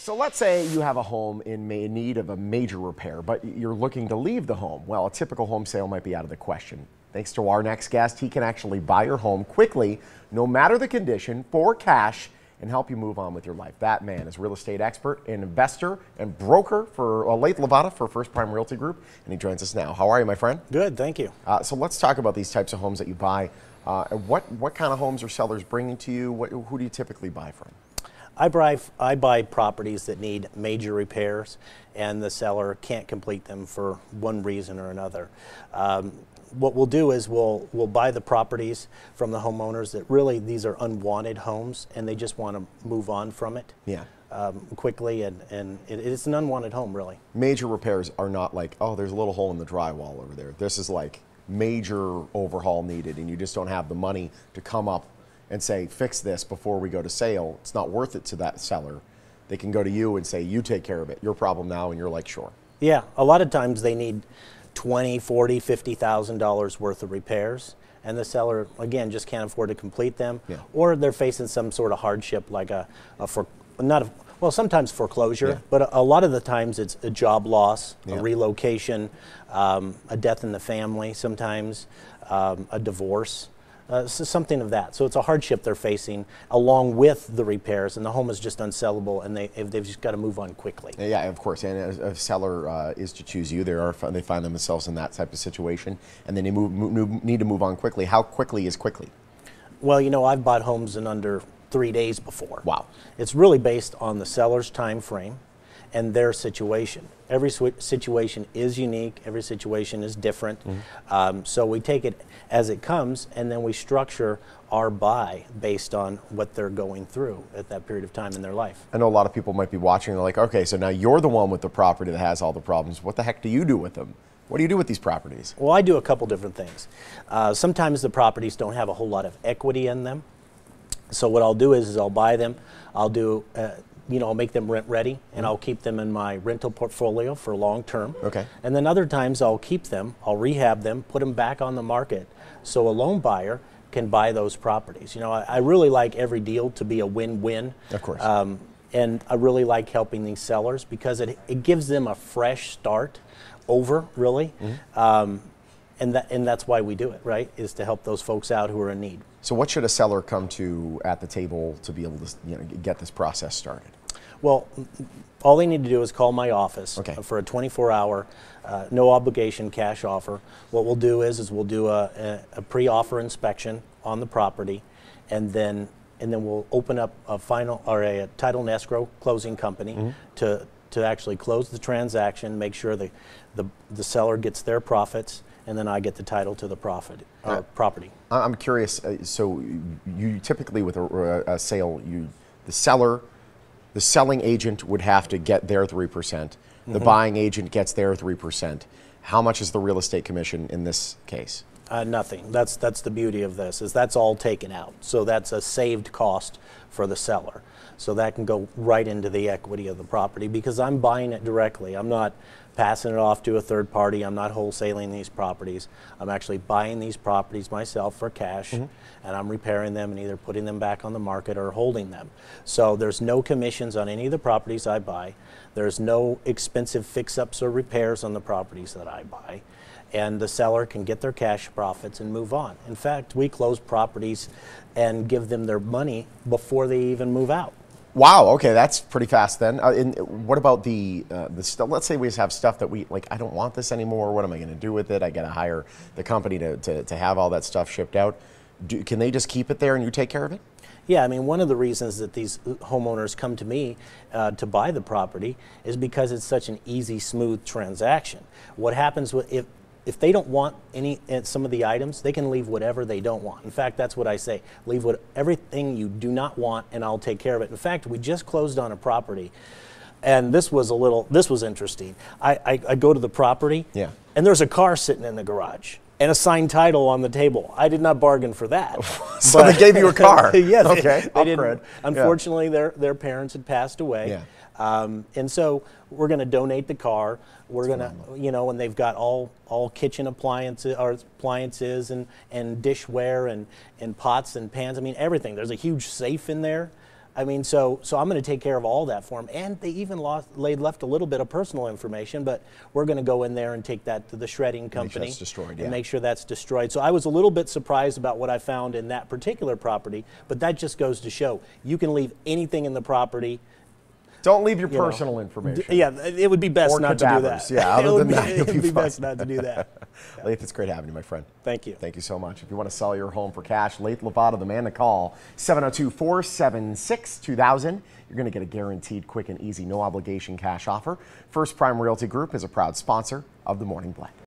So let's say you have a home in need of a major repair, but you're looking to leave the home. Well, a typical home sale might be out of the question. Thanks to our next guest, he can actually buy your home quickly, no matter the condition, for cash, and help you move on with your life. That man is a real estate expert, an investor, and broker for Lathe Lavada for First Prime Realty Group, and he joins us now. How are you, my friend? Good, thank you. So let's talk about these types of homes that you buy. What kind of homes are sellers bringing to you? Who do you typically buy from? I buy properties that need major repairs, and the seller can't complete them for one reason or another. What we'll do is we'll buy the properties from the homeowners that really, these are unwanted homes and they just want to move on from it. Yeah. Quickly, and it's an unwanted home, really. Major repairs are not like, oh, there's a little hole in the drywall over there. This is like major overhaul needed, and you just don't have the money to come up and say, fix this before we go to sale. It's not worth it to that seller. They can go to you and say, you take care of it. Your problem now, and you're like, sure. Yeah, a lot of times they need $20,000, $40,000, $50,000 worth of repairs, and the seller, again, just can't afford to complete them. Yeah. Or they're facing some sort of hardship, like well, sometimes foreclosure, yeah, but a lot of the times it's a job loss, yeah, a relocation, a death in the family, sometimes a divorce. So something of that. So it's a hardship they're facing along with the repairs, and the home is just unsellable, and they've just got to move on quickly. Yeah, of course. And if a seller is to choose you, they find themselves in that type of situation, and then they need to move on quickly. How quickly is quickly? Well, you know, I've bought homes in under 3 days before. Wow. It's really based on the seller's time frame and their situation. Every situation is unique. Every situation is different. Mm-hmm. So we take it as it comes, and then we structure our buy based on what they're going through at that period of time in their life. I know a lot of people might be watching and they're like, okay, so now you're the one with the property that has all the problems. What the heck do you do with them? What do you do with these properties? Well, I do a couple different things. Sometimes the properties don't have a whole lot of equity in them. So what I'll do is I'll buy them. I'll do I'll make them rent ready, and I'll keep them in my rental portfolio for long term. Okay. And then other times I'll keep them, I'll rehab them, put them back on the market, so a loan buyer can buy those properties. You know, I really like every deal to be a win-win. Of course. And I really like helping these sellers because it gives them a fresh start over, really. Mm-hmm. And that's why we do it, right, is to help those folks out who are in need. So what should a seller come to at the table to be able to get this process started? Well, all they need to do is call my office for a 24-hour, no obligation cash offer. What we'll do is we'll do a pre-offer inspection on the property, and then we'll open up a title and escrow closing company, mm-hmm, to actually close the transaction, make sure the seller gets their profits, and then I get the title to the property. I'm curious. So you typically with a sale, the selling agent would have to get their 3%. The mm-hmm, buying agent gets their 3%. How much is the real estate commission in this case? Nothing. That's the beauty of this, is that's all taken out. So that's a saved cost for the seller. So that can go right into the equity of the property because I'm buying it directly. I'm not passing it off to a third party. I'm not wholesaling these properties. I'm actually buying these properties myself for cash, mm-hmm, and I'm repairing them and either putting them back on the market or holding them. So there's no commissions on any of the properties I buy. There's no expensive fix-ups or repairs on the properties that I buy. And the seller can get their cash profits and move on. In fact, we close properties and give them their money before they even move out. Wow. Okay, that's pretty fast then. And what about the stuff? Let's say we just have stuff that we like. I don't want this anymore. What am I going to do with it? I got to hire the company to have all that stuff shipped out. Can they just keep it there and you take care of it? Yeah, I mean, one of the reasons that these homeowners come to me to buy the property is because it's such an easy, smooth transaction. What happens if they don't want some of the items, they can leave whatever they don't want. In fact, that's what I say. Leave everything you do not want, and I'll take care of it. In fact, we just closed on a property, and this was interesting. I go to the property, yeah, and there's a car sitting in the garage and a signed title on the table. I did not bargain for that. So they gave you a car? Yes. Okay. They didn't. Unfortunately, their parents had passed away. Yeah. And so we're going to donate the car. We're going to, and they've got all kitchen appliances and dishware and pots and pans. I mean, everything. There's a huge safe in there. I mean, so I'm going to take care of all that for them. And they even left a little bit of personal information, but we're going to go in there and take that to the shredding company. Make sure it's destroyed, and make sure that's destroyed. So I was a little bit surprised about what I found in that particular property, but that just goes to show you can leave anything in the property. Don't leave your personal information. Yeah, it would be best not to do that. Yeah, other than that, it would be best not to do that. Yeah. Lathe, it's great having you, my friend. Thank you. Thank you so much. If you want to sell your home for cash, Lathe Lavada, the man to call, 702-476-2000. You're going to get a guaranteed, quick and easy, no obligation cash offer. First Prime Realty Group is a proud sponsor of the Morning Blend.